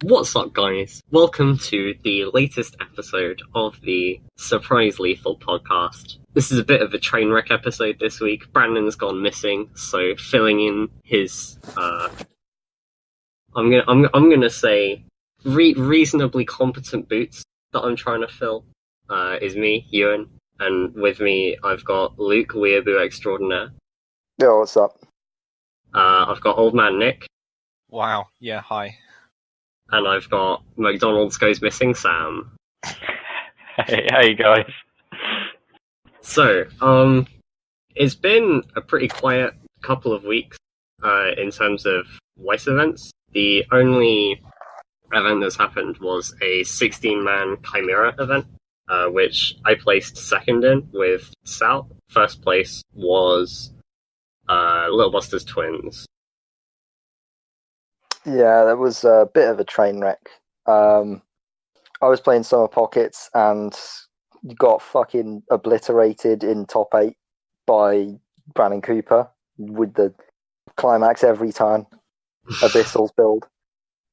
What's up, guys? Welcome to the latest episode of the Surprise Lethal podcast. This is a bit of a train wreck episode this week. Brandon's gone missing, so filling in his, I'm gonna say reasonably competent boots that I'm trying to fill, is me, Euan, and with me I've got Luke, Weeaboo Extraordinaire. Yo, what's up? I've got Old Man Nick. Wow, yeah, hi. And I've got McDonald's Goes Missing Sam. Hey guys. So, it's been a pretty quiet couple of weeks, in terms of Weiss events. The only event that's happened was a 16-man Chimera event, which I placed second in with Sal. First place was, Little Buster's Twins. Yeah, that was a bit of a train wreck. I was playing Summer Pockets and got fucking obliterated in top 8 by Brandon Cooper with the climax every time. Abyssal's build.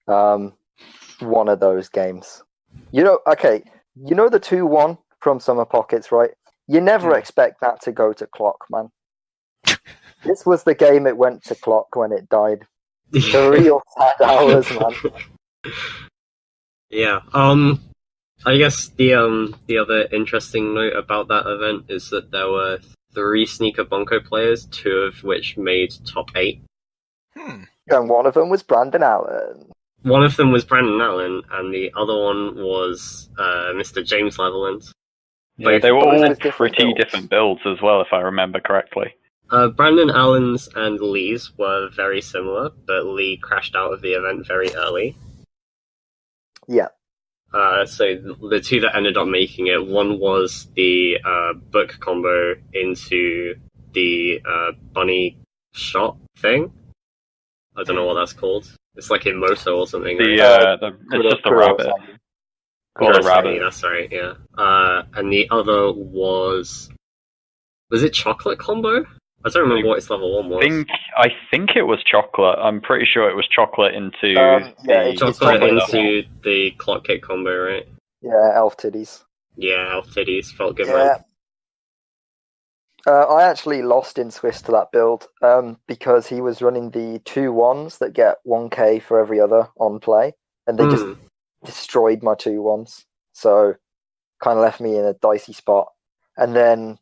One of those games. You know the 2-1 from Summer Pockets, right? You never expect that to go to clock, man. This was the game it went to clock when it died. The real sad hours, man. Yeah. I guess the other interesting note about that event is that there were 3 Sneaker Bonko players, 2 of which made top 8. And one of them was Brandon Allen. One of them was Brandon Allen, and the other one was Mr. James Leveland. Yeah, they were all pretty different builds as well, if I remember correctly. Brandon Allen's and Lee's were very similar, but Lee crashed out of the event very early. Yeah. So the 2 that ended up making it, one was the book combo into the bunny shot thing. I don't know what that's called. It's like in Moto or something. It's just a rabbit. Oh, that's right, that's right, yeah. And the other was it chocolate combo? I don't remember what its level 1 was. I think it was chocolate. I'm pretty sure it was chocolate into chocolate into the clock kick combo, right? Yeah, elf titties. Yeah, elf titties felt good. Yeah. I actually lost in Swiss to that build because he was running the 2-1s that get 1k for every other on play, and they just destroyed my 2-1s. So kind of left me in a dicey spot. And then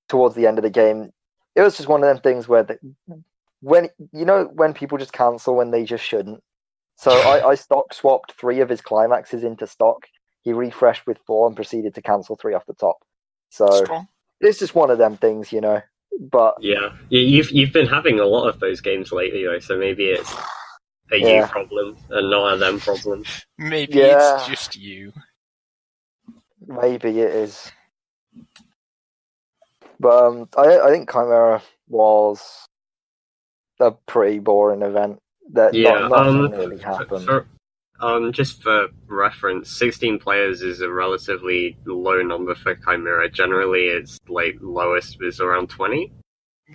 towards the end of the game, it was just one of them things where when people just cancel when they just shouldn't. So I stock swapped 3 of his climaxes into stock. He refreshed with 4 and proceeded to cancel 3 off the top. So Strong. It's just one of them things, But yeah, you've been having a lot of those games lately, though. So maybe it's a you problem and not a them problem. Maybe it's just you. Maybe it is. But I think Chimera was a pretty boring event. Nothing really happened. Just for reference, 16 players is a relatively low number for Chimera. Generally, its lowest is around 20.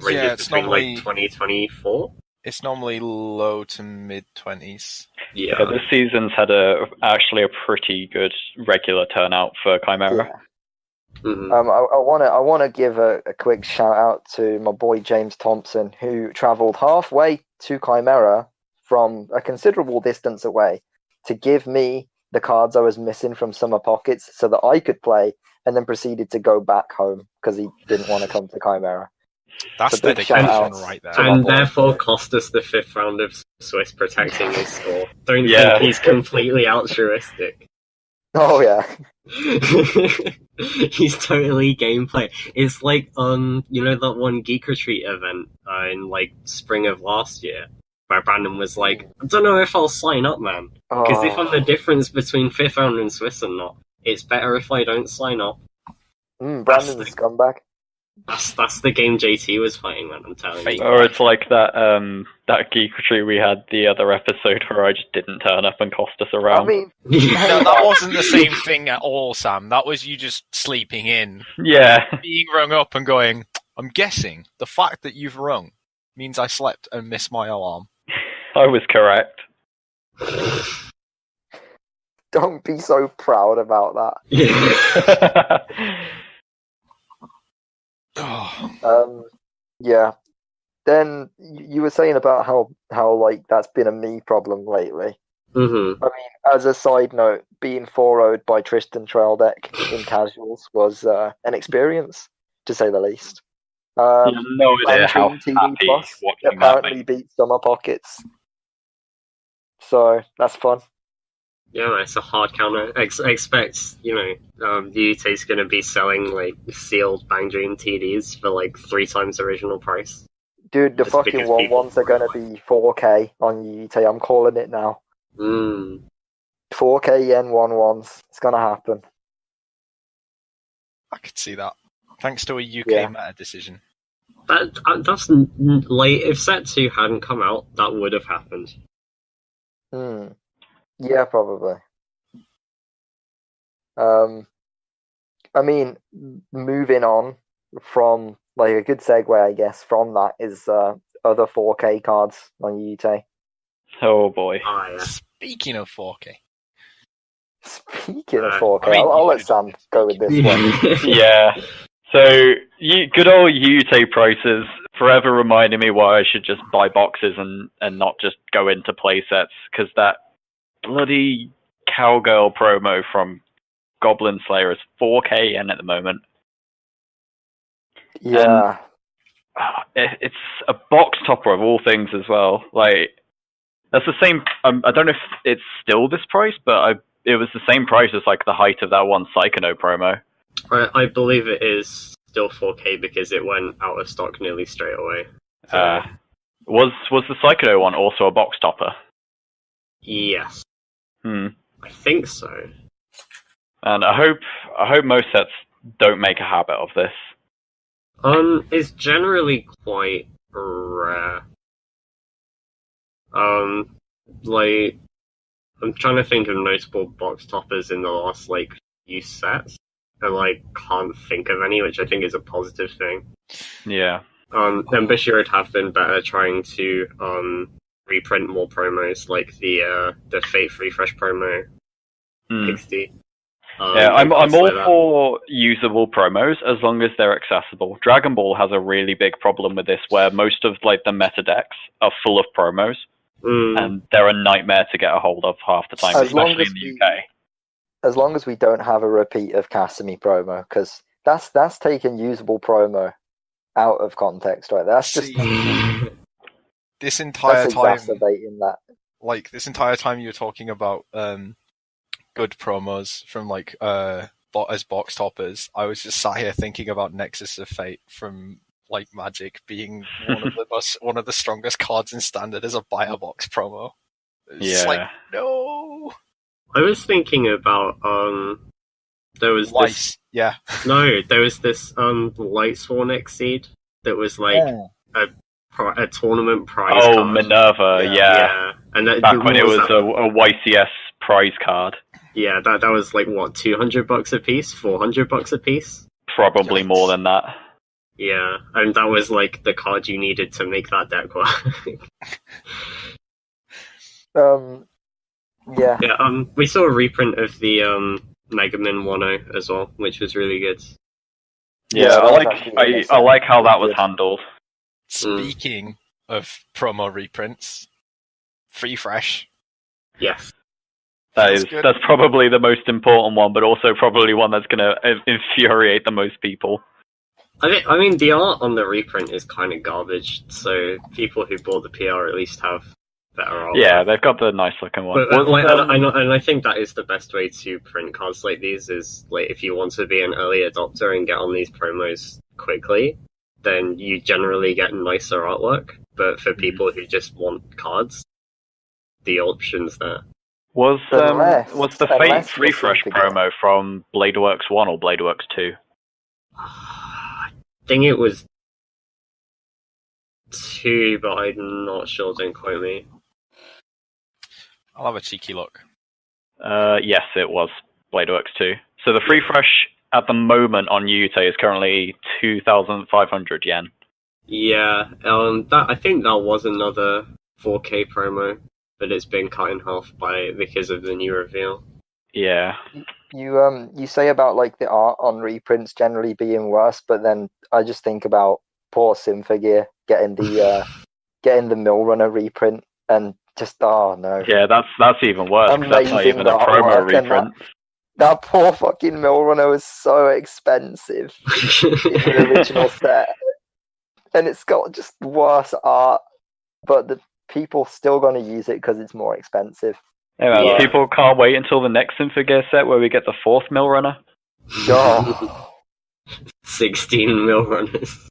Yeah, it's normally 20, 24. It's normally low to mid 20s. Yeah, this season's had actually a pretty good regular turnout for Chimera. Yeah. Mm-hmm. I want to give a quick shout out to my boy James Thompson, who travelled halfway to Chimera from a considerable distance away to give me the cards I was missing from Summer Pockets so that I could play, and then proceeded to go back home because he didn't want to come to Chimera. That's dedication right there. And therefore cost us the 5th round of Swiss protecting his score. Don't think he's completely altruistic. Oh yeah. He's totally gameplay. It's like that one Geek Retreat event in spring of last year, where Brandon was like, I don't know if I'll sign up, man. Because if I'm the difference between 5th round and Swiss and not, it's better if I don't sign up. Brandon's a scumbag. That's the game JT was playing, man, I'm telling you. Or it's like that Geek Retreat we had the other episode where I just didn't turn up and cost us a round. I mean, no, that wasn't the same thing at all, Sam. That was you just sleeping in. Yeah. Being rung up and going, I'm guessing the fact that you've rung means I slept and missed my alarm. I was correct. Don't be so proud about that. Yeah. Then you were saying about how like that's been a me problem lately. Mm-hmm. I mean, as a side note, being 4-0'd by Tristan Trail deck in casuals was an experience, to say the least. You have no idea how Mandarin happy TV Plus watching that apparently beats Summer Pockets. So that's fun. Yeah, it's a hard counter. Expect, the UT's going to be selling like sealed Bang Dream TDs for like 3 times original price. Dude, the Just fucking because 1-1s are going to be 4K on UT. I'm calling it now. 4K yen 1-1s. It's going to happen. I could see that. Thanks to a UK meta decision. That's like, if Set 2 hadn't come out, that would have happened. Yeah, probably. I mean, moving on from, like, a good segue, I guess, from that is other 4K cards on UT. Oh boy. Oh, yeah. Speaking of 4K. Speaking of 4K, I'll let Sam go with this one. Yeah. So, good old UT prices forever reminding me why I should just buy boxes and not just go into play sets, because that bloody cowgirl promo from Goblin Slayer is 4K yen at the moment. Yeah. And it's a box topper of all things as well. Like, that's the same. I don't know if it's still this price, but it was the same price as like the height of that one Psychono promo. I believe it is still 4K because it went out of stock nearly straight away. So, was the Psychono one also a box topper? yes. I think so. And I hope most sets don't make a habit of this. It's generally quite rare. Like, I'm trying to think of notable box toppers in the last, like, few sets, and, like, can't think of any, which I think is a positive thing. Yeah. Then Bishir would have been better trying to, reprint more promos, like the Fate Free Fresh promo, 60. Yeah, I'm all for usable promos as long as they're accessible. Dragon Ball has a really big problem with this, where most of like the meta decks are full of promos, and they're a nightmare to get a hold of half the time, especially in the UK. As long as we don't have a repeat of Kasumi promo, because that's taking usable promo out of context, right? That's just this entire time, exacerbating that. Like this entire time, you were talking about good promos from like as box toppers. I was just sat here thinking about Nexus of Fate from like Magic being one of the strongest cards in Standard as a buyer box promo. It's like, no. I was thinking about there was Lice. there was this Light Sworn Exceed that was like a tournament prize card. Minerva, yeah. And that, back when it was a YCS prize card. Yeah, that was like what, $200 a piece, $400 a piece, probably more than that. Yeah, and that was like the card you needed to make that deck work. Yeah. We saw a reprint of the Mega Man 1.0 as well, which was really good. Yeah, I like how that was handled. Speaking of promo reprints, Free Fresh. Yes. That's probably the most important one, but also probably one that's going to infuriate the most people. I mean, the art on the reprint is kind of garbage, so people who bought the PR at least have better art. Yeah, they've got the nice looking one. But, I think that is the best way to print cards like these, is like if you want to be an early adopter and get on these promos quickly, then you generally get nicer artwork. But for people who just want cards, the option's there. Was the Fate Refresh promo from Bladeworks 1 or Bladeworks 2? I think it was 2, but I'm not sure, don't quote me. I'll have a cheeky look. Yes, it was Bladeworks 2. So the Free Fresh at the moment on UT is currently 2,500 yen. Yeah, I think that was another 4K promo, but it's been cut in half because of the new reveal. Yeah. You say about like the art on reprints generally being worse, but then I just think about poor Symphogear getting the Mill Runner reprint and just no. Yeah, that's even worse. 'Cause that's not Amazing even a promo artwork, and reprint. that poor fucking Mill Runner was so expensive in the original set, and it's got just worse art, but the people still gonna use it because it's more expensive. Hey man, Yeah. people can't wait until the next Symphogear set where we get the 4th Mill Runner. Oh. 16 mil runners.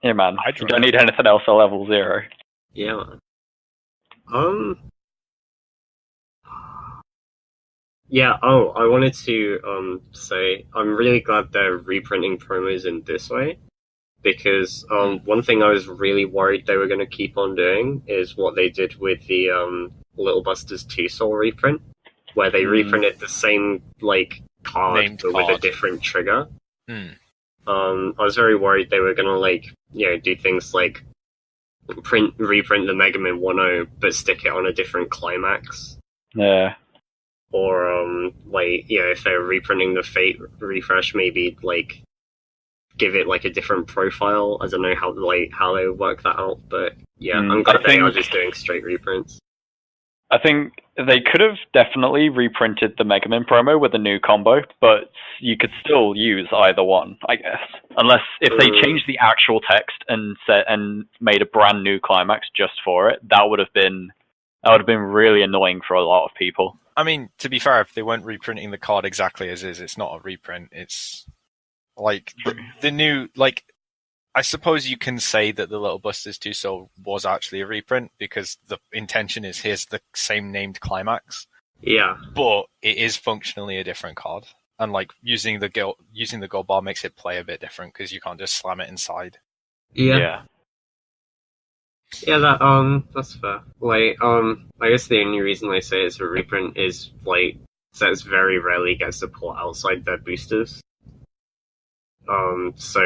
Yeah, man. I'd You don't need anything else at level 0. Yeah, man. Yeah, I wanted to say I'm really glad they're reprinting promos in this way, because one thing I was really worried they were going to keep on doing is what they did with the Little Busters 2 Soul reprint, where they reprinted the same like card Named but with a card. different trigger. Hmm. I was very worried they were going to like do things like reprint the Mega Man 1.0 but stick it on a different climax. Yeah. Or like if they're reprinting the Fate refresh, maybe like give it like a different profile. I don't know how they work that out, but yeah, I'm glad they are just doing straight reprints. I think they could have definitely reprinted the Mega Man promo with a new combo, but you could still use either one, I guess. Unless if they changed the actual text and made a brand new climax just for it, that would have been really annoying for a lot of people. I mean, to be fair, if they weren't reprinting the card exactly as is, it's not a reprint. It's like the new, like, I suppose you can say that the Little Busters 2 Soul was actually a reprint because the intention is here's the same named climax. Yeah, but it is functionally a different card, and like using the gold bar makes it play a bit different because you can't just slam it inside. Yeah, that's fair. Like, I guess the only reason I say it's a reprint is like sets very rarely get support outside their boosters. So,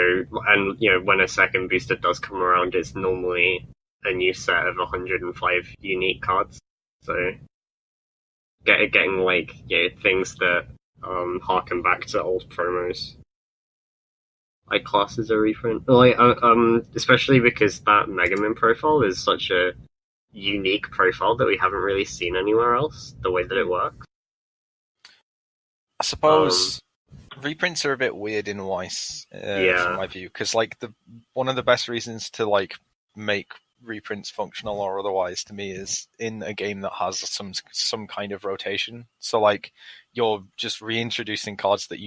and when a second booster does come around, it's normally a new set of 105 unique cards. So, getting like things that harken back to old promos, I class as a reprint. Like, especially because that Mega Man profile is such a unique profile that we haven't really seen anywhere else. The way that it works. I suppose reprints are a bit weird in Weiss, from my view, because like one of the best reasons to like make reprints functional or otherwise to me is in a game that has some kind of rotation. So like you're just reintroducing cards that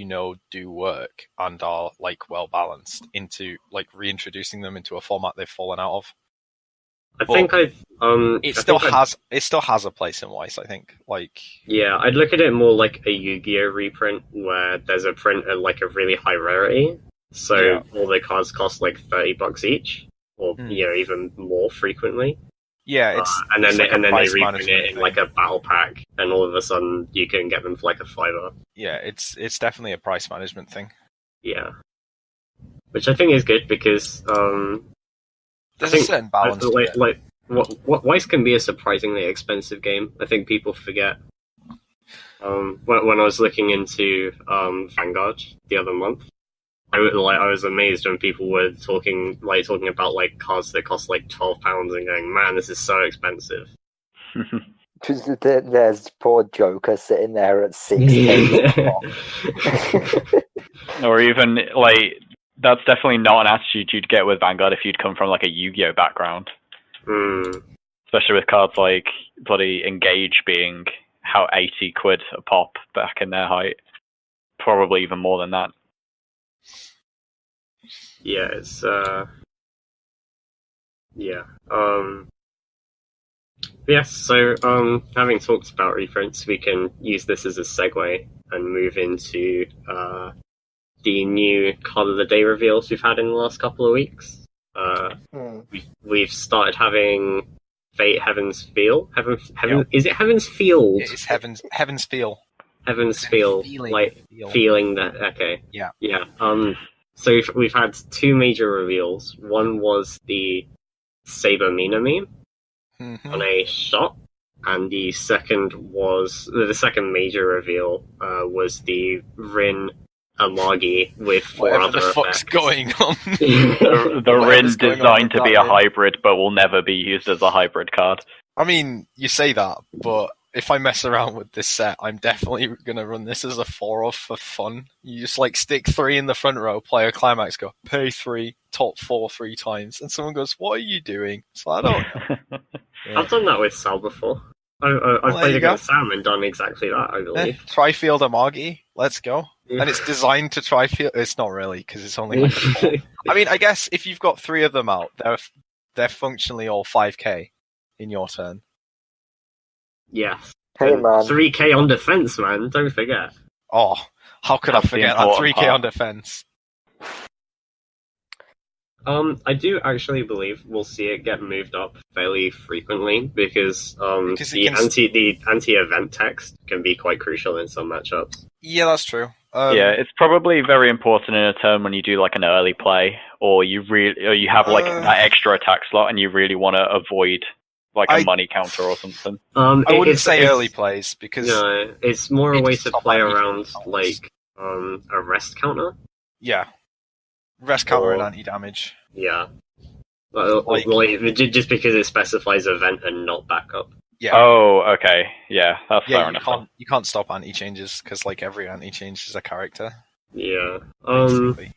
do work and are like well balanced into like reintroducing them into a format they've fallen out of. It still has a place in Weiss, I think. Like, yeah, I'd look at it more like a Yu-Gi-Oh reprint where there's a print at like a really high rarity, so all the cards cost like $30 each, or even more frequently. Yeah, and then they reprint it in like a battle pack, and all of a sudden you can get them for like a $5. Yeah, it's definitely a price management thing. Yeah, which I think is good because there's a certain balance. Weiss can be a surprisingly expensive game. I think people forget. When I was looking into Vanguard the other month, I was amazed when people were talking about like cards that cost like £12 and going, man, this is so expensive. There's poor Joker sitting there at 6. Or even like. That's definitely not an attitude you'd get with Vanguard if you'd come from like a Yu-Gi-Oh background. Especially with cards like bloody Engage being how 80 quid a pop back in their height. Probably even more than that. Yeah, it's so having talked about reprints, we can use this as a segue and move into the new card of the day reveals we've had in the last couple of weeks. We've started having Fate Heaven's Feel. Is it Heaven's Field? It's Heaven's Feel. Heaven's Feel, feeling that. Okay. Yeah. Yeah. So we've had two major reveals. One was the Saber Minami on a shot and the second major reveal was the Rin Amagi with four Whatever other the fuck's effects. going on. The Rin going on designed with to be that a Rin? hybrid, but will never be used as a hybrid card. I mean, you say that, but if I mess around with this set, I'm definitely going to run this as a 4-off for fun. You just like stick 3 in the front row, play a climax, go pay 3, top 4 3 times, and someone goes, "What are you doing?" So I don't know. Yeah. I've done that with Sal before. I've there played you go. against Sam and done exactly that, I believe. Tri-field Amagi, let's go. Yeah. And it's designed to tri-field. It's not really, because it's only like a 4. I mean, I guess if you've got 3 of them out, they're functionally all 5k in your turn. Yes. Hey, And man. 3k on defense, man. Don't forget. Oh, how could That's I the forget that? important 3k on part. defense. I do actually believe we'll see it get moved up fairly frequently because Because it the anti-event text can be quite crucial in some matchups. Yeah, that's true. Yeah, it's probably very important in a turn when you do like an early play, or you have like that extra attack slot, and you really want to avoid like a money counter or something. I wouldn't say it's- early plays because No, it's more a It's way to top play anti around counters. like a rest counter. yeah, rest counter and Or- anti-damage. Yeah. Like- Just because it specifies event and not backup. Yeah, Oh, okay, yeah, that's yeah. fair You enough. can't stop anti-changes because like every anti-change is a character. Yeah. Basically.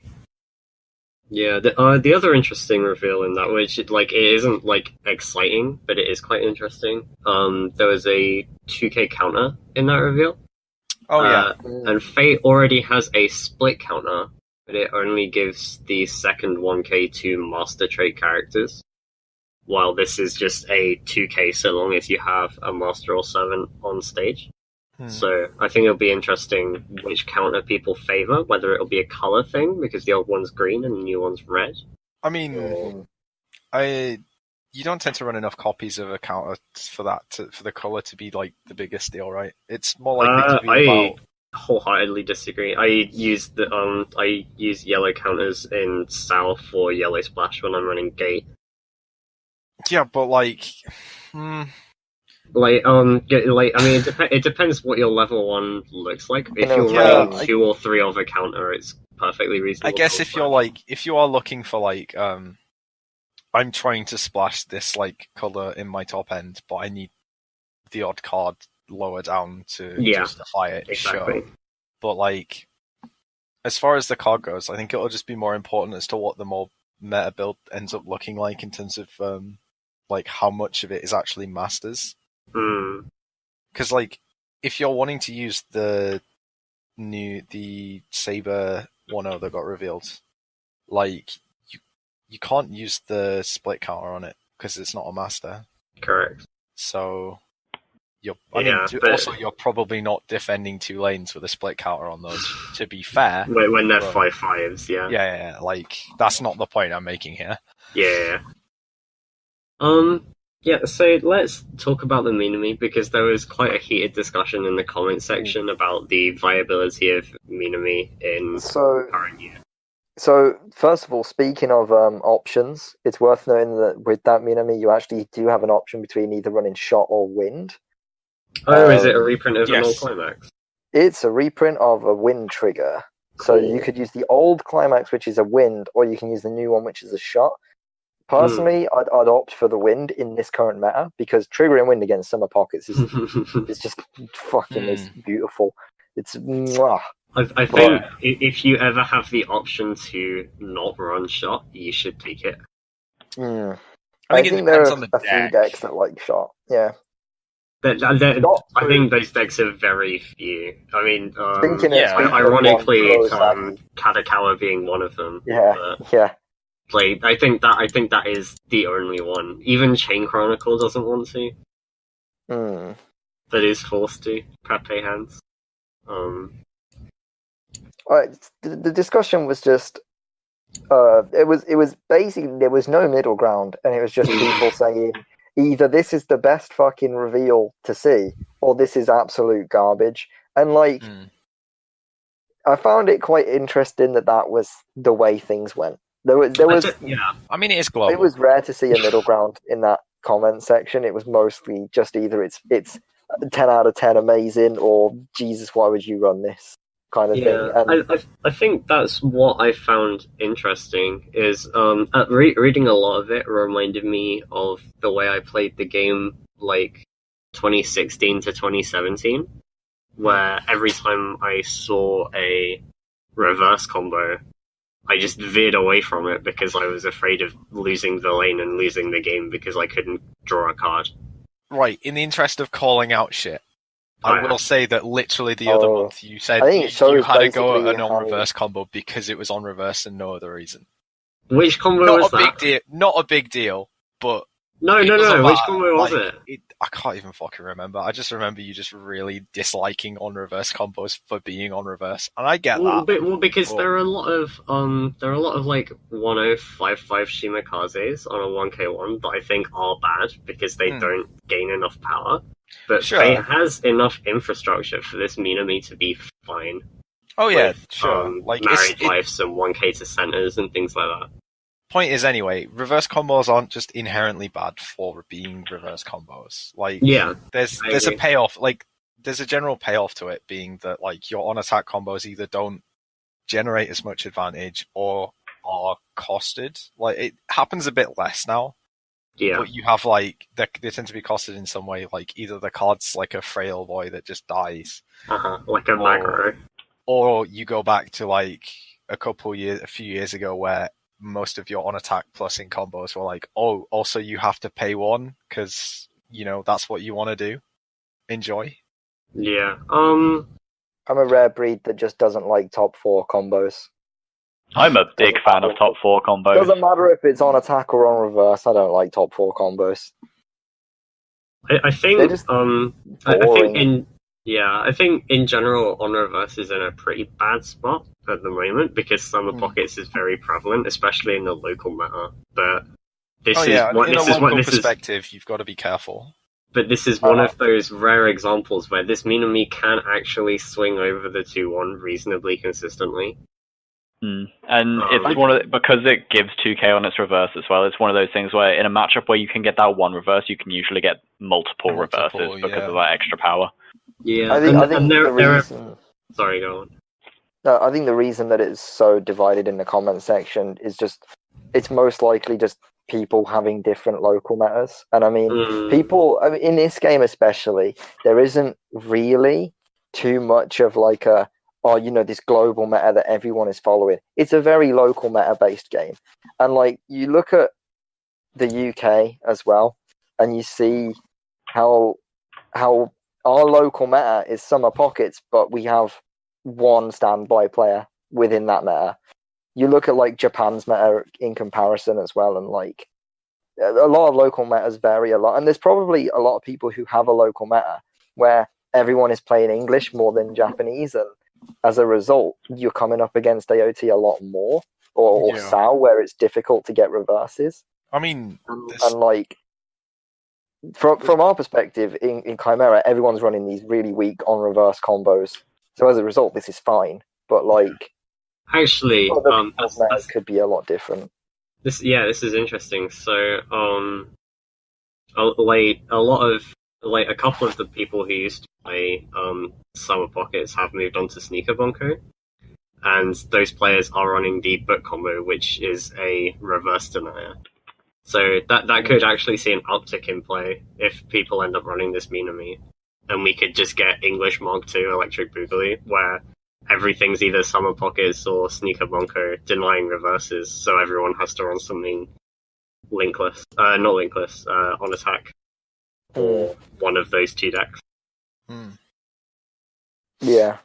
Yeah, the other interesting reveal in that, which it isn't like exciting, but it is quite interesting. There was a 2k counter in that reveal. Oh yeah, And Fate already has a split counter, but it only gives the second 1k to master trait characters. While this is just a 2k so long as you have a master or servant on stage. So I think it'll be interesting which counter people favor, whether it'll be a color thing because the old one's green and the new one's red. I mean, you don't tend to run enough copies of a counter for the color to be like the biggest deal, right? It's more likely to be about. Wholeheartedly disagree. I use yellow counters in Sal for yellow splash when I'm running gate. Yeah, but like. It depends what your level 1 looks like. If you're running 2 or 3 of a counter, it's perfectly reasonable. I guess if you are looking for like, I'm trying to splash this like color in my top end, but I need the odd card lower down to justify it. Exactly. Sure. But like, as far as the card goes, I think it'll just be more important as to what the more meta build ends up looking like in terms of like how much of it is actually masters. Because like, if you're wanting to use the Saber 1.0 that got revealed, like you can't use the split counter on it because it's not a master. Correct. So you're probably not defending 2 lanes with a split counter on those. To be fair, when they're 5/5s, yeah. Yeah, like that's not the point I'm making here. Yeah. Yeah, so let's talk about the Minami, because there was quite a heated discussion in the comment section about the viability of Minami in current year. So, first of all, speaking of options, it's worth noting that with that Minami, you actually do have an option between either running shot or wind. Oh, is it a reprint of an old yes. climax? It's a reprint of a wind trigger. So you could use the old climax, which is a wind, or you can use the new one, which is a shot. Personally, I'd opt for the wind in this current meta, because triggering wind against summer pockets is just fucking is beautiful. It's mwah. I think if you ever have the option to not run shot, you should take it. I think there are a few decks that like shot. Yeah. I think those decks are very few. I mean, ironically, Katakawa being one of them. Yeah. Like, I think that is the only one. Even Chain Chronicle doesn't want to. That is forced to. Pepe hands. The discussion was just. It was basically there was no middle ground, and it was just people saying either this is the best fucking reveal to see, or this is absolute garbage. And like, I found it quite interesting that was the way things went. There was. I mean, it is global. It was rare to see a middle ground in that comment section, it was mostly just either it's 10 out of 10 amazing, or Jesus, why would you run this kind of thing. And I think that's what I found interesting is reading a lot of it reminded me of the way I played the game like 2016 to 2017, where every time I saw a reverse combo, I just veered away from it because I was afraid of losing the lane and losing the game because I couldn't draw a card. Right, in the interest of calling out shit, I will say that literally the other month you said you had to go at an on-reverse combo because it was on reverse and no other reason. Which combo was that? Not a big deal, but... No. Which combo was it? I can't even fucking remember. I just remember you just really disliking on-reverse combos for being on reverse, and I get that. Because there are a lot of like 1055 Shimikazes on a 1k1 that I think are bad because they don't gain enough power. But Fate has enough infrastructure for this Minami to be fine. Oh yeah, with, sure. Like married lives and 1k to centers and things like that. Point is, anyway, reverse combos aren't just inherently bad for being reverse combos. Like, there's a payoff. Like, there's a general payoff to it, being that like your on attack combos either don't generate as much advantage or are costed. Like, it happens a bit less now. Yeah. But you have like they tend to be costed in some way. Like either the card's like a frail boy that just dies, like a macro, or you go back to like a few years ago where most of your on attack plus in combos were like, oh, also you have to pay one because that's what you want to do. Enjoy. Yeah. I'm a rare breed that just doesn't like top 4 combos. I'm a big fan of top 4 combos. Doesn't matter if it's on attack or on reverse. I don't like top 4 combos. I think I think in general on reverse is in a pretty bad spot at the moment because Summer Pockets is very prevalent, especially in the local meta. But this perspective, you've got to be careful. But this is one of those rare examples where this Minami can actually swing over the 2-1 reasonably consistently. And it's because it gives 2k on its reverse as well. It's one of those things where in a matchup where you can get that one reverse, you can usually get multiple reverses because of that extra power. Yeah, I think the reason. Sorry, go on. No, I think the reason that it's so divided in the comment section is just it's most likely just people having different local metas, and I mean people. I mean, in this game especially, there isn't really too much of like this global meta that everyone is following. It's a very local meta-based game. And, like, you look at the UK as well, and you see how our local meta is Summer Pockets, but we have one standby player within that meta. You look at, like, Japan's meta in comparison as well, and, like, a lot of local metas vary a lot. And there's probably a lot of people who have a local meta where everyone is playing English more than Japanese, and as a result, you're coming up against AOT a lot more, or SAO, where it's difficult to get reverses. I mean, and like from our perspective in Chimera, everyone's running these really weak on reverse combos. So as a result, this is fine. But like, actually, could be a lot different. This is interesting. So, a couple of the people who used to play Summer Pockets have moved on to Sneaker Bunko, and those players are running the book combo, which is a reverse denier. So that could actually see an uptick in play if people end up running this Minami, and we could just get English Mark II Electric Boogaloo, where everything's either Summer Pockets or Sneaker Bunko denying reverses, so everyone has to run something linkless, on attack. Or one of those 2 decks. Yeah.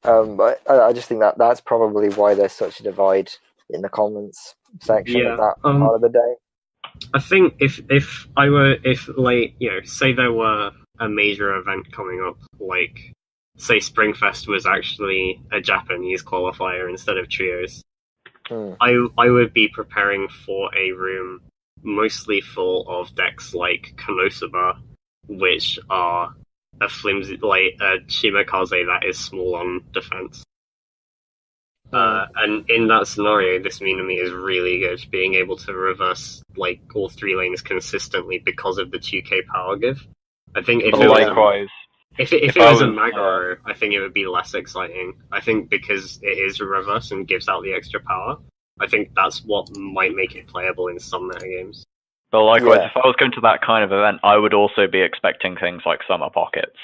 But I just think that's probably why there's such a divide in the comments section of that part of the day. I think if say there were a major event coming up, like say Springfest was actually a Japanese qualifier instead of trios, I would be preparing for a room mostly full of decks like Konosuba, which are a flimsy, like a Shimakaze that is small on defense. And in that scenario, this Minami is really good, being able to reverse like all 3 lanes consistently because of the 2k power give. I think if it likewise, if it was a Magaro, I think it would be less exciting. I think because it is a reverse and gives out the extra power, I think that's what might make it playable in some metagames. But likewise, if I was going to that kind of event, I would also be expecting things like Summer Pockets.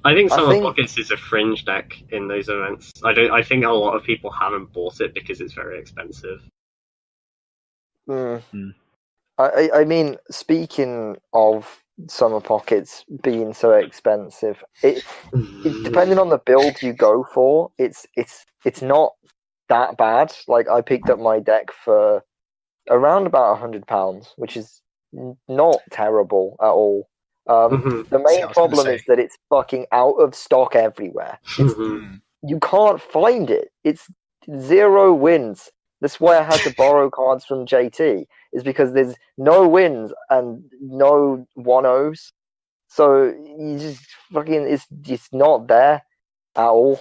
I think Summer Pockets is a fringe deck in those events. I think a lot of people haven't bought it because it's very expensive. I mean, speaking of Summer Pockets being so expensive, it depending on the build you go for, it's not that bad. Like, I picked up my deck for around about £100, which is not terrible at all. The main problem is that it's fucking out of stock everywhere. You can't find it. It's 0 wins. That's why I had to borrow cards from JT, is because there's no wins and no 1-0s. So you just fucking, it's just not there at all.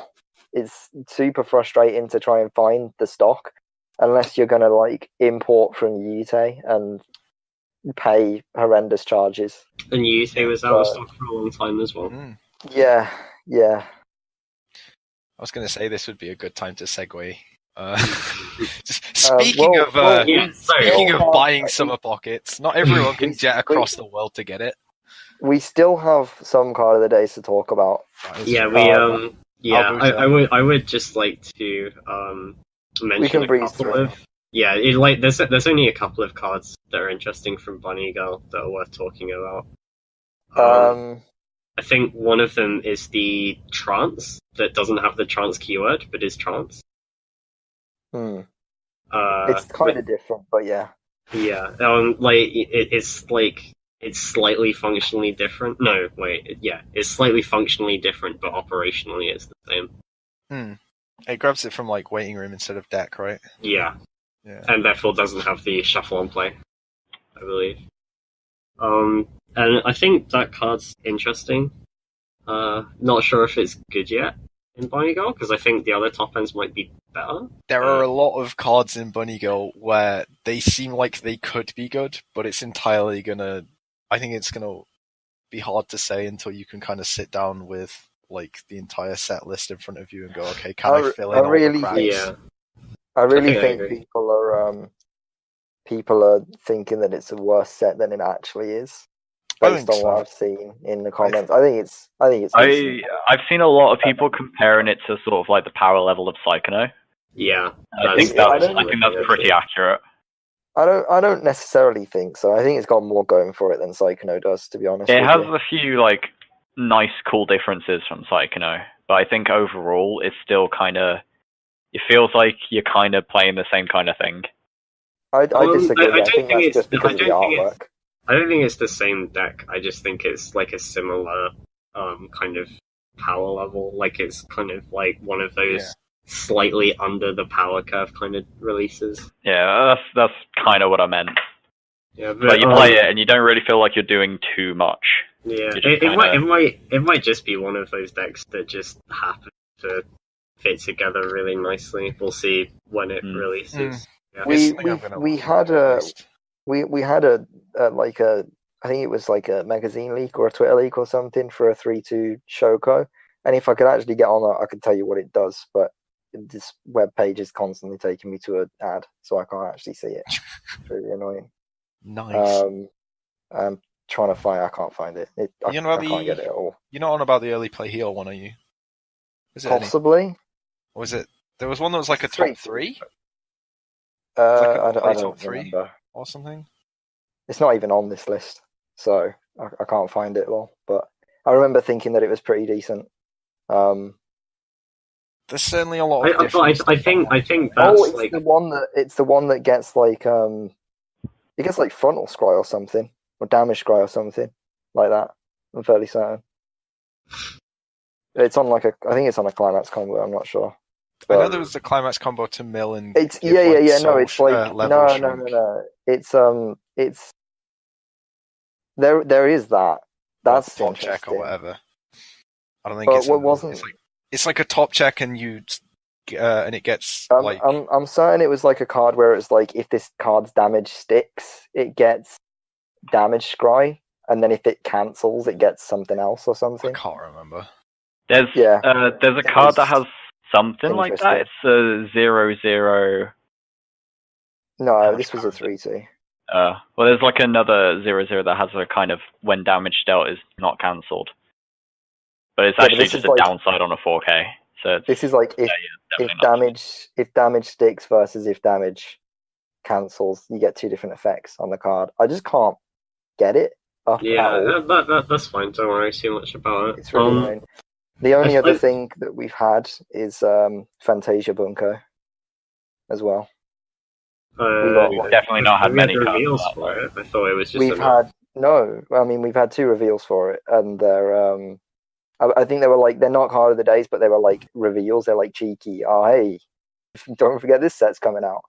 It's super frustrating to try and find the stock, unless you're going to like import from Yute and pay horrendous charges. And Yute was out of stock for a long time as well. Yeah. I was going to say this would be a good time to segue. Speaking of buying Summer Pockets, not everyone can jet across the world to get it. We still have some card of the days to talk about. I would just like to mention a couple of there's only a couple of cards that are interesting from Bunny Girl that are worth talking about. I think one of them is the Trance that doesn't have the Trance keyword but is Trance. It's kind of different, but yeah. Yeah, it's slightly functionally different. No, wait, it's slightly functionally different, but operationally it's the same. It grabs it from like waiting room instead of deck, right? Yeah. And therefore doesn't have the shuffle on play, I believe. And I think that card's interesting. Not sure if it's good yet in Bunny Girl, because I think the other top ends might be better. There are a lot of cards in Bunny Girl where they seem like they could be good, but it's entirely gonna... I think it's gonna be hard to say until you can kind of sit down with like the entire set list in front of you and go, okay, can I fill in all the cracks? I really think people are thinking that it's a worse set than it actually is, based on what I've seen in the comments. I think it's. I've seen a lot of people comparing it to sort of like the power level of Psychono. Yeah, I think that's pretty accurate. I don't necessarily think so. I think it's got more going for it than Psychono does, to be honest. It has a few like nice, cool differences from Psychono, but I think overall it's still kind of. It feels like you're kind of playing the same kind of thing. I disagree. I think that's just because of the artwork. I don't think it's the same deck. I just think it's like a similar kind of power level. Like it's kind of like one of those slightly under the power curve kind of releases. Yeah, that's kind of what I meant. Yeah, but you play it and you don't really feel like you're doing too much. Yeah, it might just be one of those decks that just happen to fit together really nicely. We'll see when it releases. Yeah. We had a I think it was like a magazine leak or a Twitter leak or something for a 3/2 Shoko, and if I could actually get on that, I could tell you what it does, but this web page is constantly taking me to an ad, so I can't actually see it. It's really annoying. Nice. I'm trying to find. I can't find it. I can't get it at all. You're not on about the early play heal one, are you? Is it possibly? Or was it? There was one that was like a top 3. I don't remember. Or something. It's not even on this list, so I can't find it all. But I remember thinking that it was pretty decent. There's certainly a lot of difference. I think that's it's the one that gets like it gets like frontal scry or something, or damage scry or something like that. I'm fairly certain. It's on I think it's on a climax combo. I'm not sure. I know there was the climax combo to mill and it's no. It's like no. It's there is that. That's top interesting. Check or whatever. I don't think it's. What wasn't? It's like a top check, and you and it gets I'm certain it was like a card where it's like if this card's damage sticks, it gets damage scry, and then if it cancels, it gets something else or I something. can't remember. There's a card that has something like that. It's a 0/0. No, this was a 3/2. Well, there's like another 0/0 that has a kind of when damage dealt is not cancelled, but it's actually just a downside on a 4K. So this is like if damage sticks versus if damage cancels, you get two different effects on the card. I just can't get it. That's fine. Don't worry too much about it. It's really annoying. The only other thing that we've had is Fantasia Bunko as well. We've definitely not had many reveals for it. I thought it was just. We've had two reveals for it, and they're I think they were like they're not card of the days, but they were like reveals. They're like cheeky. Oh hey, don't forget this set's coming out.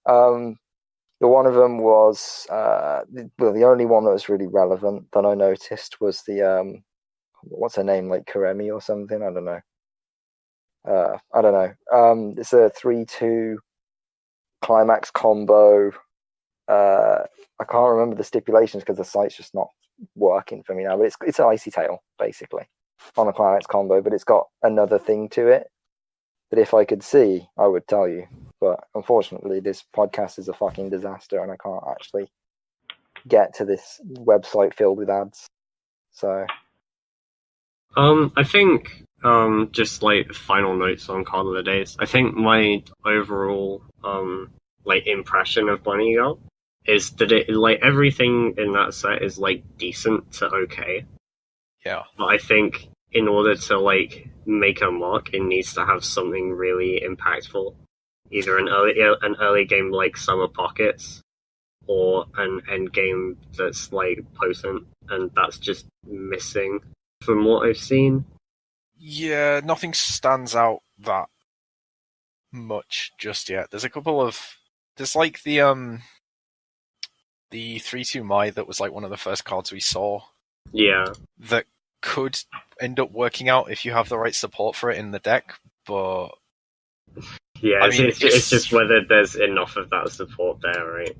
The one of them was the only one that was really relevant that I noticed was the what's her name, like Karemi or something. I don't know. It's a 3/2 climax combo. I can't remember the stipulations because the site's just not working for me now. But it's an Icy Tail basically on a climax combo, but it's got another thing to it that if I could see, I would tell you. But unfortunately, this podcast is a fucking disaster, and I can't actually get to this website filled with ads. So, I think just like final notes on Card of the Days. I think my overall like impression of Bunny Girl is that it like everything in that set is like decent to okay. Yeah. But I think in order to like make a mark, it needs to have something really impactful. Either an early game like Summer Pockets, or an end game that's like potent, and that's just missing from what I've seen. Yeah, nothing stands out that much just yet. There's like the 3/2 Mai that was like one of the first cards we saw. Yeah. That could end up working out if you have the right support for it in the deck, but yeah, I mean, it's just whether there's enough of that support there, right?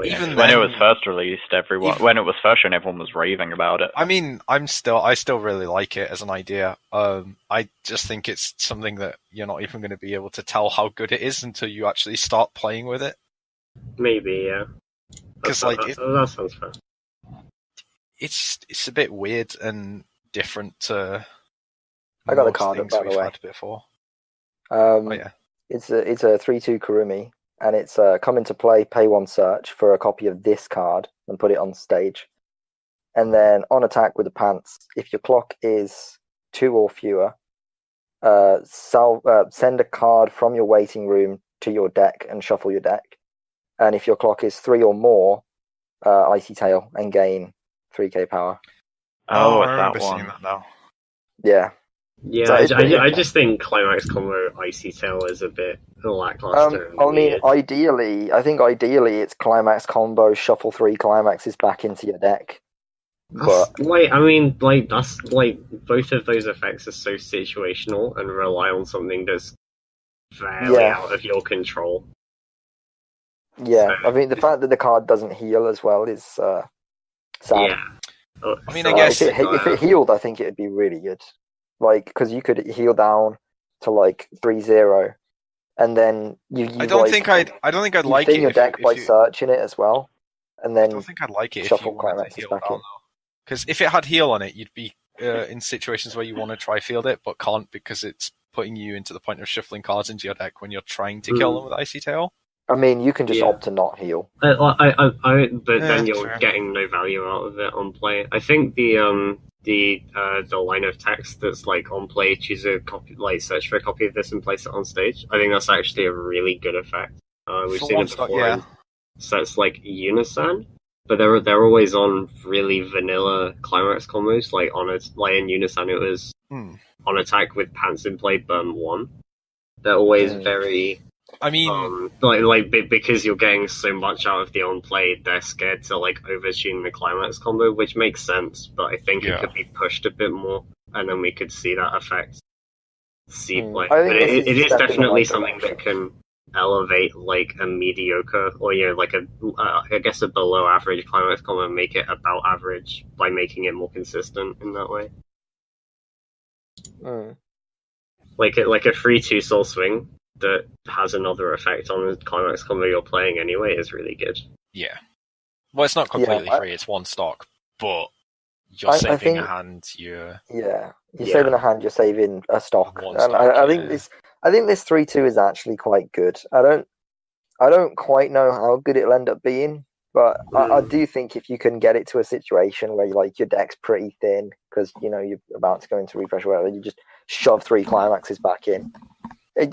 Even when it was first released, when it was first shown, everyone was raving about it. I mean, I still really like it as an idea. I just think it's something that you're not even going to be able to tell how good it is until you actually start playing with it. Maybe, yeah. Because that sounds fair. It's a bit weird and different to. I got the card up, by the way. Had before. Yeah. It's a 3/2 Kurumi, and it's come into play, pay one search for a copy of this card and put it on stage. And then on attack with the pants, if your clock is 2 or fewer, send a card from your waiting room to your deck and shuffle your deck. And if your clock is 3 or more, Icy Tail and gain 3k power. Oh, I remember seeing that now. Yeah. Yeah, so I just think Climax Combo Icy Tail is a bit lackluster. I mean, ideally, it's Climax Combo, shuffle 3 climaxes back into your deck. But that's both of those effects are so situational and rely on something that's fairly out of your control. Yeah, so, I mean, the fact that the card doesn't heal as well is sad. Yeah. I mean, I guess if it healed, I think it'd be really good. Like, because you could heal down to like 3/0, and then you I don't think I'd like it. Your deck by searching it as well, and then I don't think I'd like it shuffle if you wanted to heal down. Because if it had heal on it, you'd be in situations where you want to try field it but can't because it's putting you into the point of shuffling cards into your deck when you're trying to kill them with Icy Tail. I mean, you can just opt to not heal. But then you're getting no value out of it on play. I think the line of text that's like on play, choose a copy, like search for a copy of this and place it on stage. I think that's actually a really good effect. We've seen it before in sets like Unisan, but they're always on really vanilla climax combos. Like in Unisan, it was on attack with pants in play, burn 1. They're always very. I mean, because you're getting so much out of the on play, they're scared to like overtune the climax combo, which makes sense. But I think it could be pushed a bit more, and then we could see that effect see play. I think But this it is step in the definitely right something that direction. can elevate like a mediocre or like a I guess a below average climax combo and make it about average by making it more consistent in that way. Like a 3-2 soul swing that has another effect on the climax combo you're playing anyway is really good. Yeah. Well, it's not completely free, it's one stock, but you're saving a hand, you're saving a hand, you're saving a stock. One And stock, I think this 3-2 is actually quite good. I don't quite know how good it'll end up being, but I do think if you can get it to a situation where like your deck's pretty thin because you're about to go into refresh or whatever, you just shove 3 climaxes back in.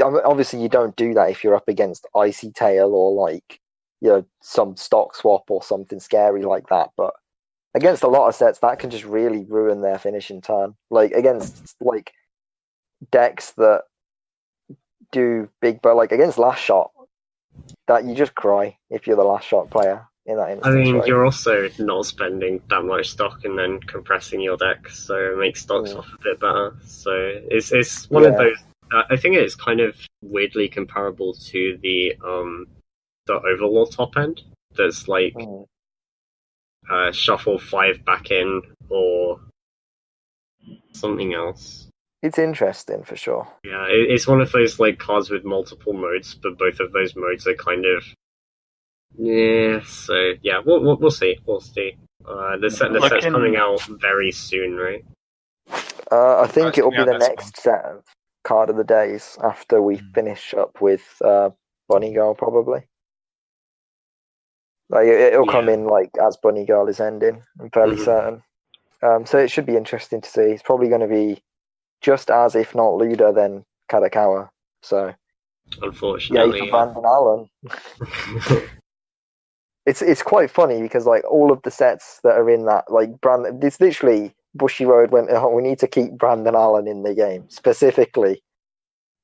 Obviously, you don't do that if you're up against Icy Tail or like some stock swap or something scary like that. But against a lot of sets, that can just really ruin their finishing turn. Like against like decks that do big, but like against Last Shot, that you just cry if you're the Last Shot player in that instance. I mean, right? you're also not spending that much stock and then compressing your deck, so it makes stocks off a bit better. So it's one of those. I think it's kind of weirdly comparable to the Overlord top end. That's like shuffle 5 back in or something else. It's interesting for sure. Yeah, it's one of those like cards with multiple modes, but both of those modes are kind of So yeah, we'll see. We'll see. The set's coming out very soon, right? I think it'll be the next set of card of the days after we finish up with Bunny Girl, probably. Like it'll come in like as Bunny Girl is ending. I'm fairly certain. So it should be interesting to see. It's probably going to be just as, if not looter, than Kadakawa. So unfortunately, for Brandon Allen. It's quite funny because like all of the sets that are in that, like it's literally Bushy Road went, oh, we need to keep Brandon Allen in the game specifically,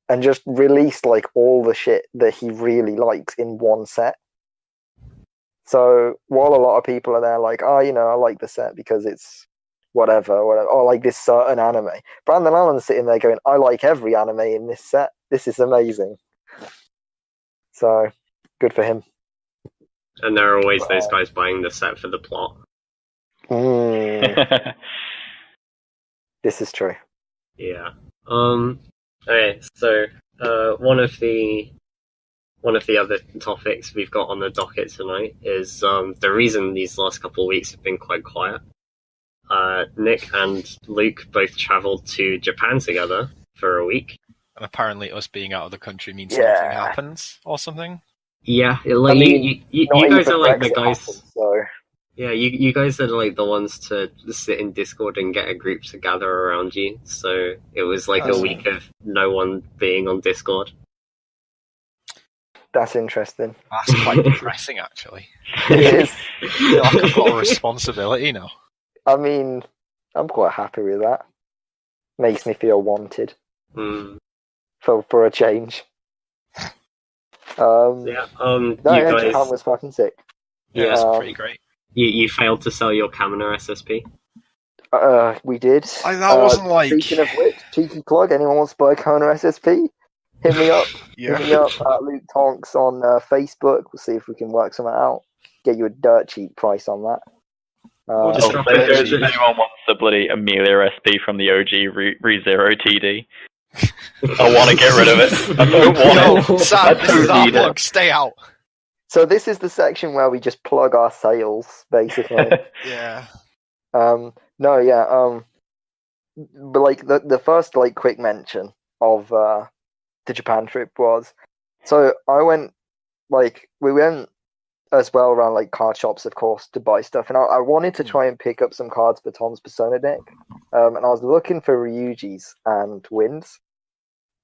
and just released like all the shit that he really likes in one set. So while a lot of people are there like, oh, I like the set because it's whatever, or like this certain anime, Brandon Allen's sitting there going, I like every anime in this set. This is amazing. So good for him. And there are always those guys buying the set for the plot. This is true. Yeah. Okay, so one of the other topics we've got on the docket tonight is the reason these last couple of weeks have been quite quiet. Nick and Luke both travelled to Japan together for a week. And apparently us being out of the country means nothing happens, or something? Yeah, like you guys are like the guys... Happens, so... Yeah, you guys are like the ones to sit in Discord and get a group to gather around you, so it was like a week of no one being on Discord. That's interesting. That's quite depressing, actually. It is. I feel like I've got a responsibility now. I mean, I'm quite happy with that. Makes me feel wanted. For a change. You guys... Japan was fucking sick. Yeah, it's pretty great. You failed to sell your Kamina SSP? We did. That wasn't like... Speaking of which, cheeky plug, anyone wants to buy Kamina SSP? Hit me up. Yeah. Hit me up at Luke Tonks on Facebook. We'll see if we can work something out. Get you a dirt cheap price on that. If anyone wants the bloody Amelia SP from the OG ReZero TD, I want to get rid of it. I don't want it. Sam, this is our plug. Stay out. So this is the section where we just plug our sales, basically. Yeah. But like the first like quick mention of the Japan trip was, so we went as well around like card shops, of course, to buy stuff, and I wanted to try and pick up some cards for Tom's Persona deck, and I was looking for Ryuji's and Wins,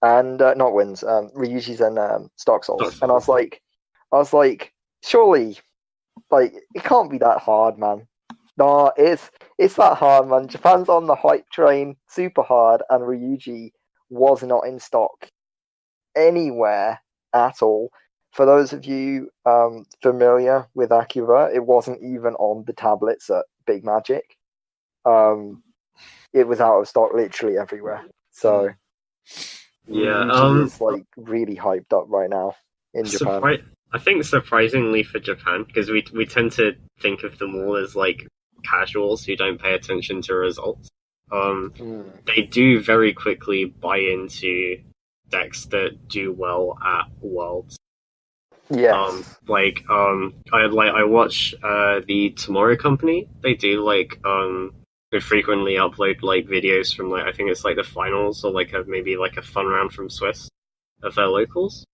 and not Wins, Ryuji's and Stock Souls, and I was like, surely, like, it can't be that hard, man. No, it's that hard, man. Japan's on the hype train, super hard, and Ryuji was not in stock anywhere at all. For those of you familiar with Akira, it wasn't even on the tablets at Big Magic. It was out of stock literally everywhere. So, Yeah, Ryuji is like really hyped up right now in Japan. I think surprisingly for Japan, because we tend to think of them all as like casuals who don't pay attention to results. They do very quickly buy into decks that do well at Worlds. Yes. I watch the Tomorrow Company. They do they frequently upload like videos from I think it's like the finals or maybe a fun round from Swiss of their locals.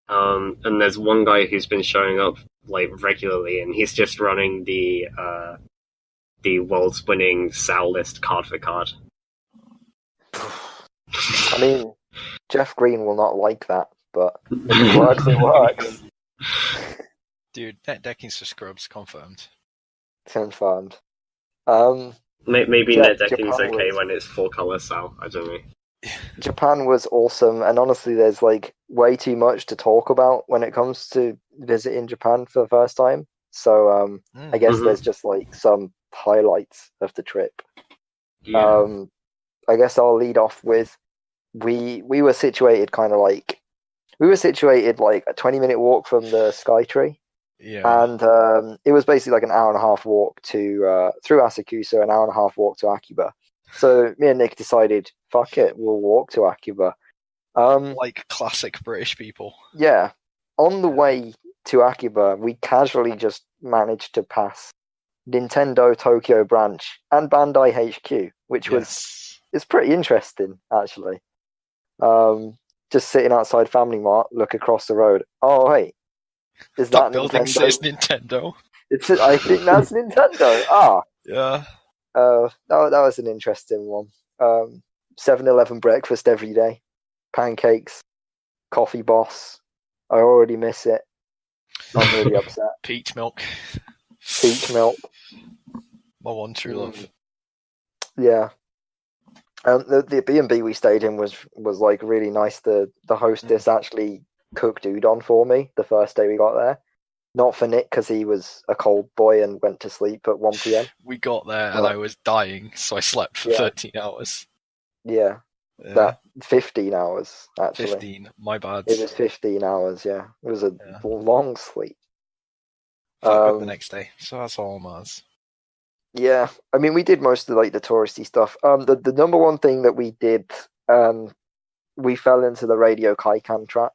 And there's one guy who's been showing up regularly, and he's just running the world's winning Sal list card for card. I mean, Jeff Green will not like that, but if it works, it works. Dude, net decking's for scrubs, confirmed. Confirmed. Maybe net decking's okay when it's 4-color Sal. I don't know. Japan was awesome, and honestly, there's way too much to talk about when it comes to visiting Japan for the first time. So I guess there's just some highlights of the trip. Yeah. I guess I'll lead off with we were situated a 20-minute walk from the Skytree. Yeah. And it was basically an hour and a half walk to through Asakusa, an hour and a half walk to Akiba. So me and Nick decided, fuck it, we'll walk to Akiba. Classic British people. Yeah. On the way to Akiba, we casually just managed to pass Nintendo Tokyo branch and Bandai HQ, which is pretty interesting, actually. Just sitting outside Family Mart, look across the road. Oh, hey. Is that that building Nintendo? says Nintendo. I think that's Nintendo. Ah. Yeah. That was an interesting one. 7-Eleven breakfast every day. Pancakes. Coffee Boss. I already miss it. I'm really upset. Peach milk. Peach milk. My one true love. Yeah. The B&B we stayed in was really nice. The hostess actually cooked udon for me the first day we got there. Not for Nick, because he was a cold boy and went to sleep at 1 p.m. We got there and I was dying, so I slept for 13 hours. Yeah. That 15 hours, actually. 15, my bad. It was 15 hours, yeah. It was a long sleep. The next day, so that's all matters. Yeah, I mean, we did most of the touristy stuff. The number one thing that we did, we fell into the Radio Kaikan trap,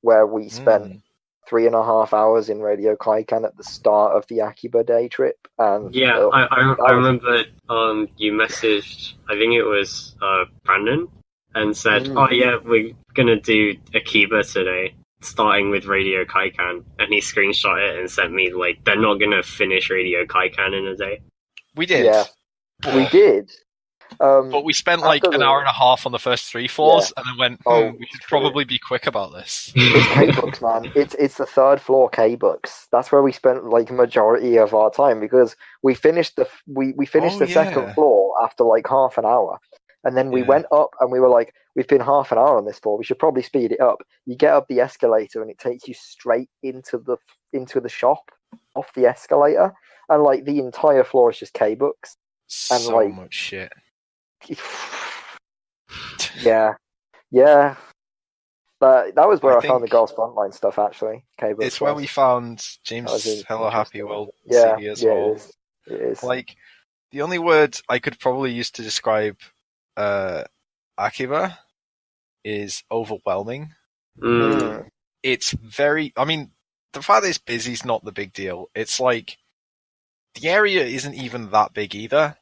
where we spent 3.5 hours in Radio Kaikan at the start of the Akiba Day trip. And I remember you messaged, I think it was Brandon, and said, oh yeah, we're gonna do Akiba today, starting with Radio Kaikan, and he screenshot it and sent me they're not gonna finish Radio Kaikan in a day. We did. Yeah, we did. But we spent an hour and a half on the first 3 floors, and then went, we should probably be quick about this. It's K-Books, man. It's the 3rd floor K-Books. That's where we spent majority of our time, because we finished the second floor after half an hour. And then we went up and we were we've been half an hour on this floor, we should probably speed it up. You get up the escalator and it takes you straight into the shop off the escalator, and the entire floor is just K-Books. And so much shit. Yeah. But that was where I found the Girls Frontline stuff, actually. K-Books. It's where we found James Hello Happy World CD as well. It is. The only word I could probably use to describe Akiba is overwhelming. It's very... I mean, the fact that it's busy is not the big deal. It's the area isn't even that big either,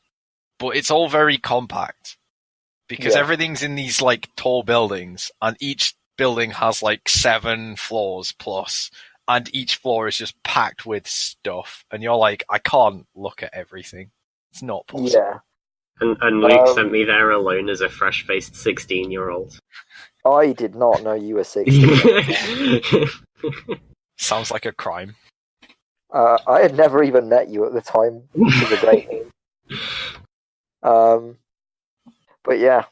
but it's all very compact. Because everything's in these tall buildings, and each building has 7 floors plus, and each floor is just packed with stuff. And you're I can't look at everything. It's not possible. Yeah. And Luke sent me there alone as a fresh-faced 16-year-old. I did not know you were 16. Sounds like a crime. I had never even met you at the time, which is a great name. But yeah,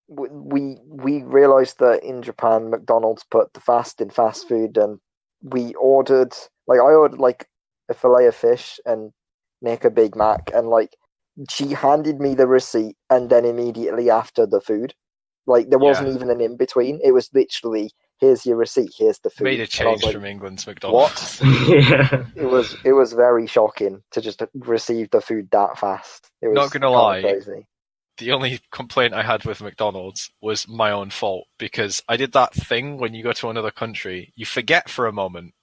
we realized that in Japan, McDonald's put the fast in fast food, and we ordered I ordered a fillet of fish and Nick a Big Mac, and she handed me the receipt, and then immediately after the food. Like there wasn't even an in between. It was literally, here's your receipt, here's the food. Made a change like, from England to McDonald's. Yeah. It was very shocking to just receive the food that fast. It was Not gonna lie, crazy. The only complaint I had with McDonald's was my own fault, because I did that thing when you go to another country, you forget for a moment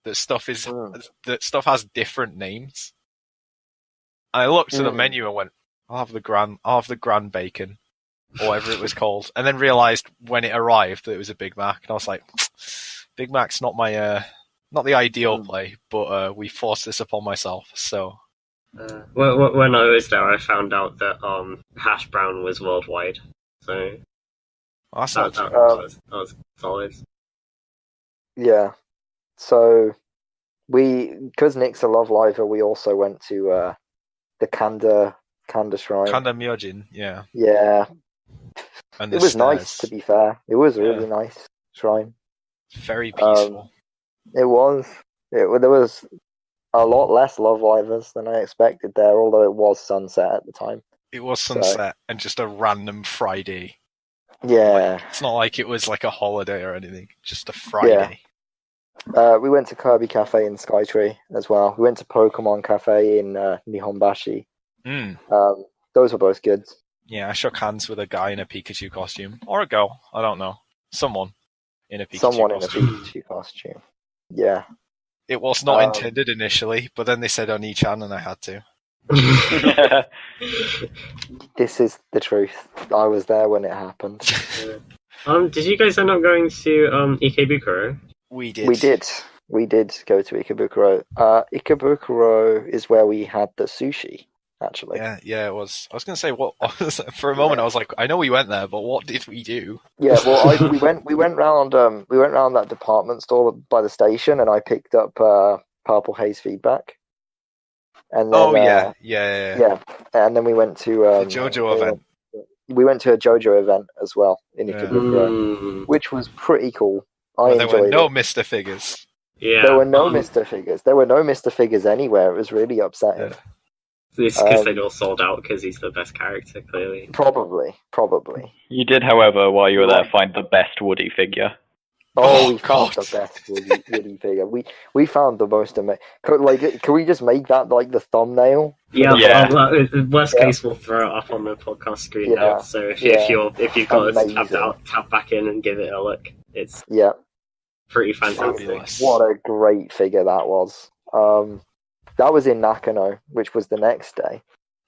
that stuff has different names. And I looked at the menu and went, I'll have the grand bacon, or whatever it was called, and then realised when it arrived that it was a Big Mac, and I was like, Big Mac's not my not the ideal play, but we forced this upon myself, so. When I was there, I found out that hash brown was worldwide, so that was solid. Yeah, so because Nick's a Love Liver, we also went to the Kanda Shrine. Kanda Myojin, yeah. Yeah, and it was nice. To be fair, it was a really nice shrine. Very peaceful. It was. There was a lot less Love Livers than I expected there, although it was sunset at the time. It was sunset and just a random Friday. Yeah. It's not like it was like a holiday or anything, just a Friday. Yeah. We went to Kirby Cafe in Skytree as well. We went to Pokemon Cafe in Nihonbashi. Those were both good. Yeah, I shook hands with a guy in a Pikachu costume. Or a girl, I don't know. Someone in a Pikachu costume. Yeah. It was not intended initially, but then they said Oni-chan and I had to. This is the truth. I was there when it happened. Did you guys end up going to Ikebukuro? We did. We did go to Ikebukuro. Ikebukuro is where we had the sushi, actually. Yeah, it was. I was going to say, what? For a moment, I was like, I know we went there, but what did we do? Yeah, well, we went round that department store by the station, and I picked up Purple Haze Feedback. And then, yeah. And then we went to the JoJo event. We went to a JoJo event as well in Ikebukuro, which was pretty cool. There were no Mr. Figures. Yeah, there were no Mr. Figures. There were no Mr. Figures anywhere. It was really upsetting. Yeah. It's because they'd all sold out because he's the best character, clearly. Probably. You did, however, while you were there, find the best Woody figure. We found the best Woody figure. We found the most amazing. Can we just make that like the thumbnail? Yeah. Worst case, we'll throw it up on the podcast screen now. So if you've got to tab back in and give it a look, it's pretty fantastic. What a great figure that was. That was in Nakano, which was the next day.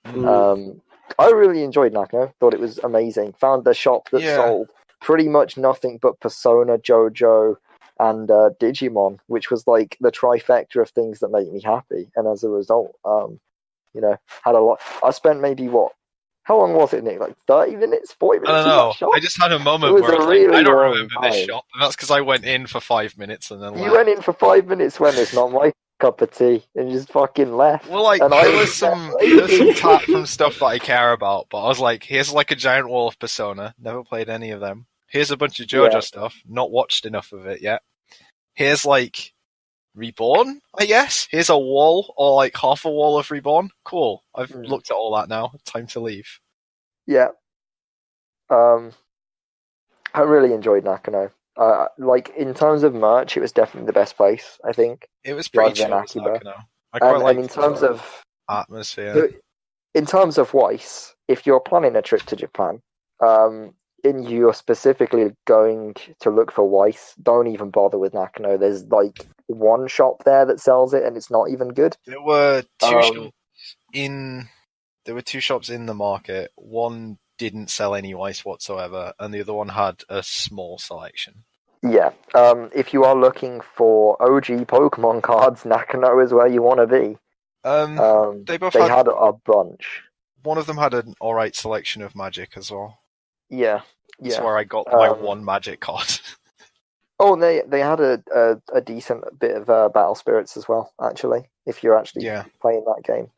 I really enjoyed Nakano. Thought it was amazing. Found the shop that sold pretty much nothing but Persona, JoJo, and Digimon, which was like the trifecta of things that make me happy. And as a result, had a lot. I spent maybe how long was it, Nick? Like 30 minutes, 40 minutes? I don't know. I just had a moment where I don't remember this shop, and that's because I went in for 5 minutes and then left. You went in for 5 minutes when it's not my cup of tea, and just fucking left. Well, there was some tap from stuff that I care about, but I was like, here's like a giant wall of Persona. Never played any of them. Here's a bunch of JoJo stuff. Not watched enough of it yet. Here's like Reborn, I guess. Here's a wall, or like half a wall of Reborn. Cool. I've looked at all that now. Time to leave. Yeah. I really enjoyed Nakano. In terms of merch, it was definitely the best place, I think. It was pretty chill, Nakano. And in terms of atmosphere. In terms of Weiss, if you're planning a trip to Japan, and you're specifically going to look for Weiss, don't even bother with Nakano. There's like one shop there that sells it, and it's not even good. There were two shops in the market. One didn't sell any Weiss whatsoever, and the other one had a small selection. Yeah. If you are looking for OG Pokemon cards, Nakano is where you want to be. They had a bunch. One of them had an alright selection of Magic as well. Yeah. That's where I got my one Magic card. They had a decent bit of Battle Spirits as well, actually, if you're actually playing that game.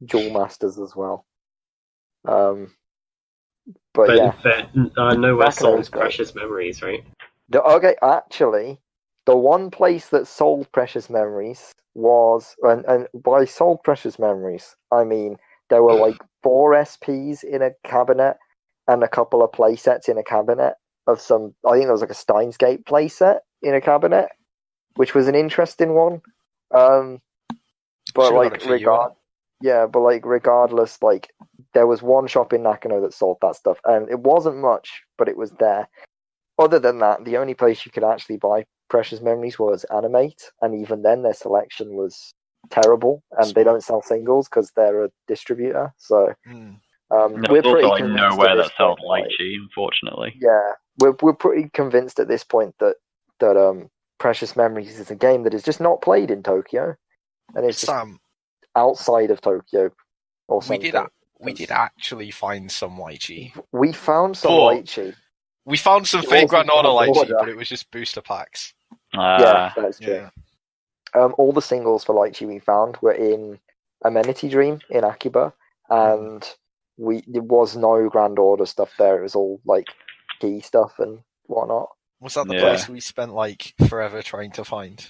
Duel Masters as well. No West sold Precious Memories, right? Actually, the one place that sold Precious Memories was, and by sold Precious Memories, I mean there were like 4 SPs in a cabinet, and a couple of play sets in a cabinet of some. I think there was like a Steins Gate play set in a cabinet, which was an interesting one. But like regardless, like there was one shop in Nakano that sold that stuff, and it wasn't much, but it was there. Other than that, the only place you could actually buy Precious Memories was Animate, and even then their selection was terrible, and they don't sell singles because they're a distributor. So we're also pretty like convinced nowhere at that this sells point, lychee, unfortunately. Yeah, we're pretty convinced at this point that Precious Memories is a game that is just not played in Tokyo, and it's just outside of Tokyo or something. We did actually find some lychee. We found some lychee. We found some fake granola lychee, but it was just booster packs. Yeah, that's true. Yeah. All the singles for lychee we found were in Amenity Dream in Akiba, and there was no grand order stuff there. It was all like key stuff and whatnot. Was that the place we spent like forever trying to find?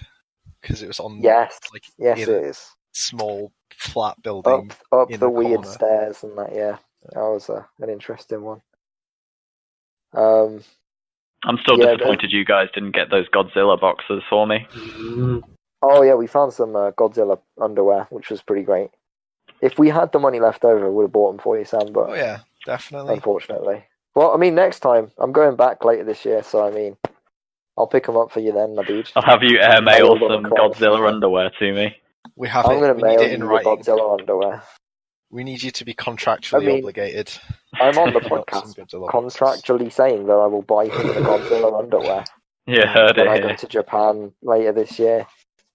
Because it was on yes, it is small flat building up in the weird corner. stairs and that. Yeah, that was an interesting one. I'm still disappointed you guys didn't get those Godzilla boxes for me. Oh yeah, we found some Godzilla underwear, which was pretty great. If we had the money left over, we would have bought them for you, Sam. But yeah, definitely. Unfortunately. Well, I mean, next time I'm going back later this year, so I mean, I'll pick them up for you then, my dude. I'll have you airmail some Godzilla underwear to me. I'm going to mail you the Godzilla underwear. We need you to be contractually obligated. I'm on the podcast contractually saying that I will buy him the Godzilla underwear. Yeah, heard when it. I go to Japan later this year.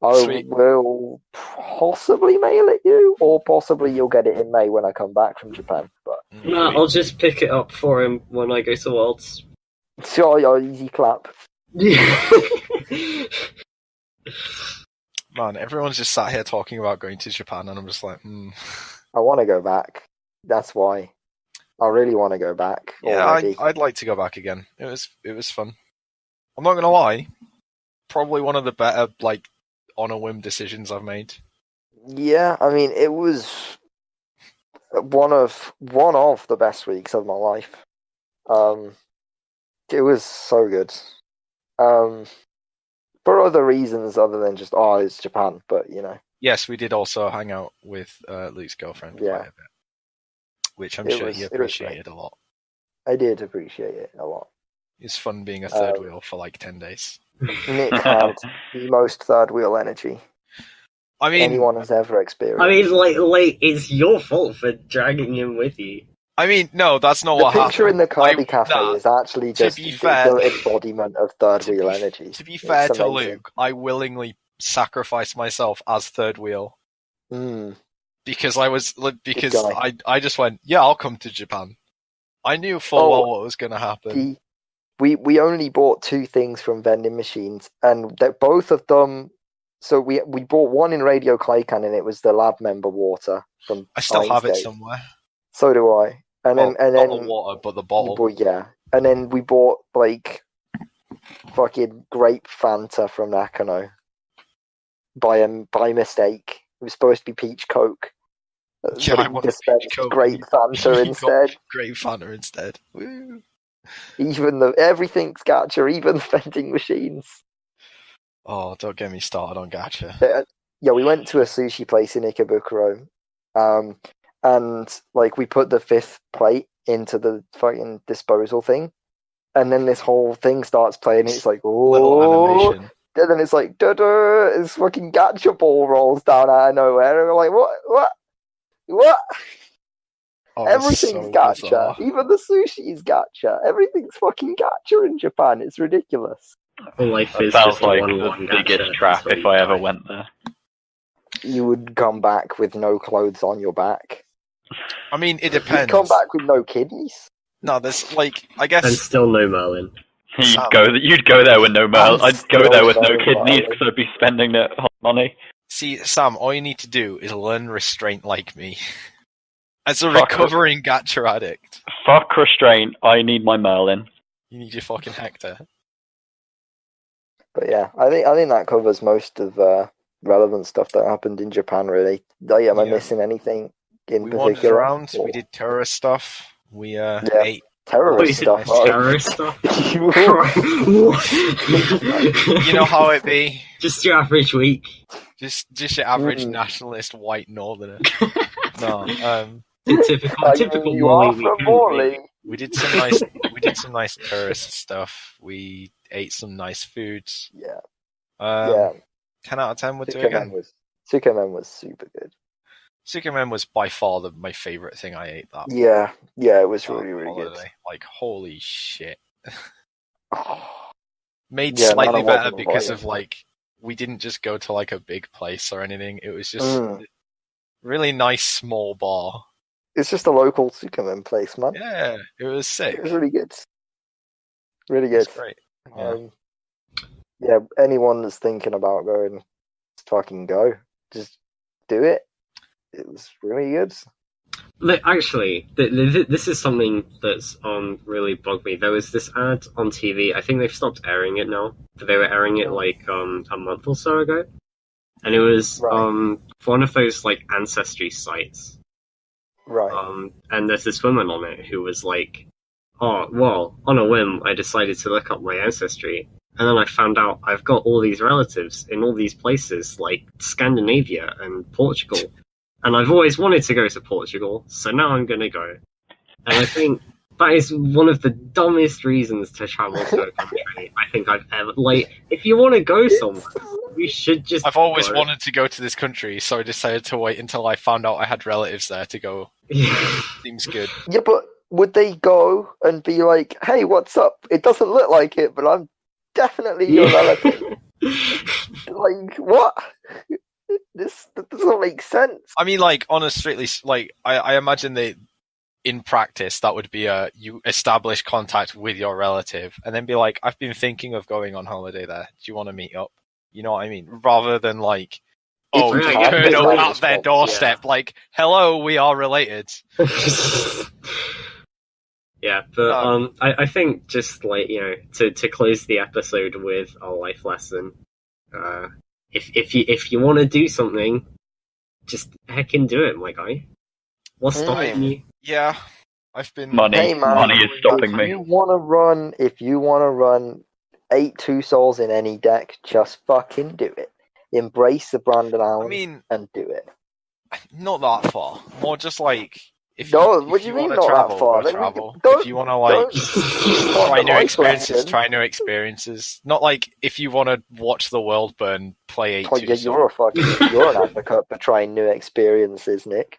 I will possibly mail it you, or possibly you'll get it in May when I come back from Japan. But no, I'll just pick it up for him when I go to Worlds. Sure, easy clap. Man, everyone's just sat here talking about going to Japan, and I'm just like, I want to go back. That's why. I really want to go back. Yeah, I'd like to go back again. It was fun. I'm not gonna lie. Probably one of the better like on a whim decisions I've made. Yeah, I mean it was one of the best weeks of my life. It was so good. For other reasons other than just it's Japan, but you know. Yes, we did also hang out with Luke's girlfriend quite a bit, which I'm sure he appreciated a lot. I did appreciate it a lot. It's fun being a third wheel for like 10 days. Nick had the most third wheel energy anyone has ever experienced. I mean, like it's your fault for dragging him with you. I mean, no, that's not what happened. The picture in the Kirby Cafe is actually just the embodiment of third wheel energy. To be fair to Luke, I willingly sacrificed myself as third wheel. Because I just went, I'll come to Japan. I knew full well what was going to happen. We only bought 2 things from vending machines, and both of them. So we bought one in Radio Claycan, and it was the lab member water from. I still have it somewhere. So do I. And then not the water, but the bottle. And then we bought like fucking grape Fanta from Nakano by mistake. It was supposed to be peach Coke. Yeah, I want peach Coke. Grape Fanta instead. Grape Fanta instead. Woo. Even everything's gacha, even the vending machines. Oh, don't get me started on gacha. Yeah, we went to a sushi place in Ikebukuro. And like we put the 5th plate into the fucking disposal thing, and then this whole thing starts playing. It's like and then it's like this fucking gacha ball rolls down out of nowhere, and we're like, what? Oh, everything's so gacha. bizarre. Even the sushi is gacha. Everything's fucking gacha in Japan. It's ridiculous. Life is sounds just like one the biggest trap if I ever went there. You would come back with no clothes on your back. I mean, it depends. You'd come back with no kidneys. No, there's I guess. And still no Merlin. You'd go there with no Merlin. I'd go there with no kidneys because I'd be spending that hot money. See, Sam, all you need to do is learn restraint like me. As a recovering gacha addict. Fuck restraint. I need my Merlin. You need your fucking Hector. But yeah, I think that covers most of relevant stuff that happened in Japan. Really, am I missing anything in particular? We wandered around. We did terrorist stuff. We ate Terrorist stuff. Terrorist stuff. You know how it be. Just your average week. Just your average nationalist white northerner. No, typical you are from Morley. we did some nice tourist stuff. We ate some nice foods. Yeah. 10 out of 10 would do again. Suzumiya was super good. Suzumiya was by far my favorite thing I ate that. Yeah, it was really good. Like, holy shit. Oh. Made slightly better because of like, we didn't just go to like a big place or anything. It was just a really nice small bar. It's just a local Suzumiya place, man. Yeah, it was sick. It was really good. Really good. It's great. Yeah, anyone that's thinking about going, just fucking go. Just do it. It was really good. Actually, this is something that's really bugged me. There was this ad on TV. I think they've stopped airing it now, but they were airing it like a month or so ago, and it was for one of those like ancestry sites. Right. And there's this woman on it who was like, "Oh, well, on a whim, I decided to look up my ancestry, and then I found out I've got all these relatives in all these places, like Scandinavia and Portugal." And I've always wanted to go to Portugal, so now I'm going to go. And I think that is one of the dumbest reasons to travel to a country I think I've ever... Like, if you want to go somewhere, you should just I've always wanted to go to this country, so I decided to wait until I found out I had relatives there to go. Seems good. Yeah, but would they go and be like, hey, what's up? It doesn't look like it, but I'm definitely your relative. Like, what? That doesn't make sense. I mean, like, on a strictly, like, I imagine that in practice that would be you establish contact with your relative and then be like, I've been thinking of going on holiday there. Do you want to meet up? You know what I mean? Rather than like, oh, It's just turn up at their doorstep, like, hello, we are related. Yeah, but I think just like, you know, to close the episode with a life lesson, if you want to do something, just heckin' do it, my guy. What's stopping you? Yeah, I've been money is stopping me. If you wanna run 8 souls in any deck, just fucking do it. Embrace the Brandon Allen and do it. Not that far. More just like what do you mean not that far? Travel. If you want to like try new experiences. Not like if you want to watch the world burn, play 8 you're an advocate for trying new experiences, Nick.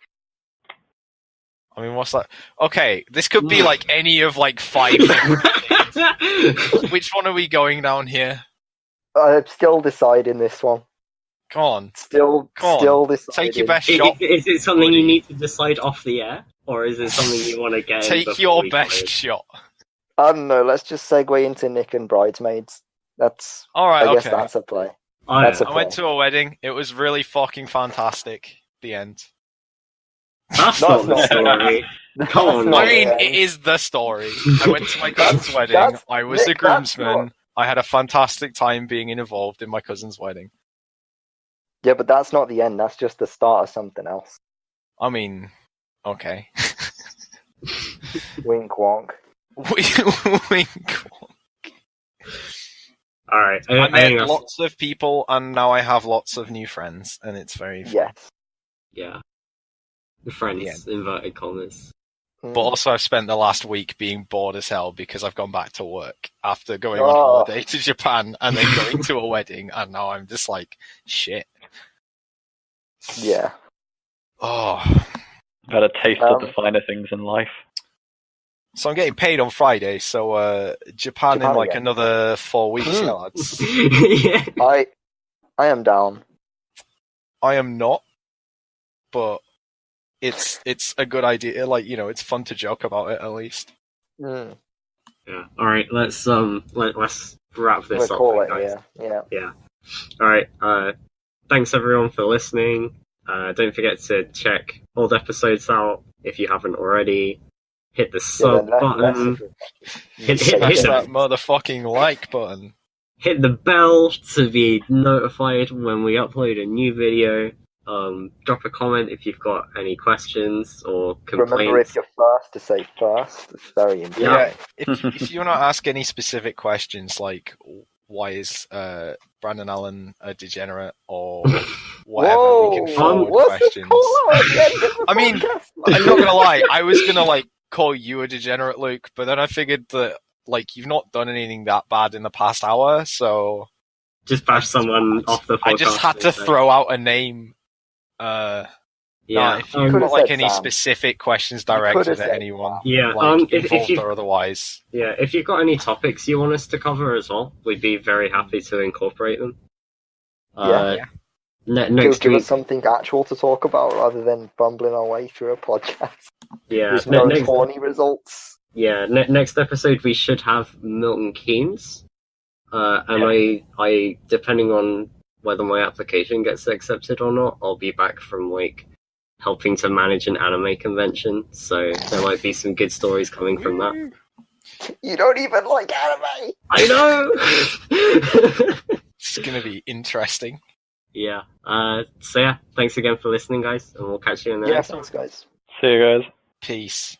I mean, what's that? Okay, this could be like any of like 5 different things. Which one are we going down here? I'm still deciding this one. Come on. Still deciding. Take your best shot. Is it something you need to decide off the air? Or is it something you want to get Take your best shot. I don't know, let's just segue into Nick and Bridesmaids. That's... Alright, I guess that's a play. I went to a wedding. It was really fucking fantastic. The end. That's not the story. Come on. I mean, it is the story. I went to my cousin's wedding. I was the groomsman. I had a fantastic time being involved in my cousin's wedding. Yeah, but that's not the end. That's just the start of something else. I mean, okay. Wink wonk. Wink wonk. Alright. I met lots of people, and now I have lots of new friends, and it's very fun. Yes. Yeah. Friends, inverted commas. But also I've spent the last week being bored as hell because I've gone back to work after going on holiday to Japan and then going to a wedding, and now I'm just like, shit. Yeah. Oh. Had a taste of the finer things in life. So I'm getting paid on Friday, so Japan in like another 4 weeks, lads. Yeah. I am down. I am not, but it's a good idea. Like, you know, it's fun to joke about it at least. Mm. Yeah. All right. Let's wrap this up. Call it, guys. Yeah. All right. Thanks everyone for listening. Don't forget to check old episodes out if you haven't already. Hit the sub button. Hit that motherfucking like button. Hit the bell to be notified when we upload a new video. Drop a comment if you've got any questions or complaints. Remember, if you're first, to say first. It's very important. Yeah, if you want to ask any specific questions, like why is Brandon Allen a degenerate or whatever, Whoa, we can forward what's questions. I mean, I'm not gonna lie, I was gonna like call you a degenerate, Luke, but then I figured that like you've not done anything that bad in the past hour, so just bash someone off the podcast. I just had to throw out a name. If you've got like any specific questions directed at anyone, like, involved or otherwise. Yeah, if you've got any topics you want us to cover as well, we'd be very happy to incorporate them. Next give week, us something actual to talk about rather than bumbling our way through a podcast. Yeah, with no horny results. Yeah, next episode we should have Milton Keynes, and I depending on whether my application gets accepted or not, I'll be back from like helping to manage an anime convention, so there might be some good stories coming from that. You don't even like anime! I know! It's gonna be interesting. Yeah. So yeah, thanks again for listening, guys, and we'll catch you in the next one. Thanks, guys. See you guys. Peace.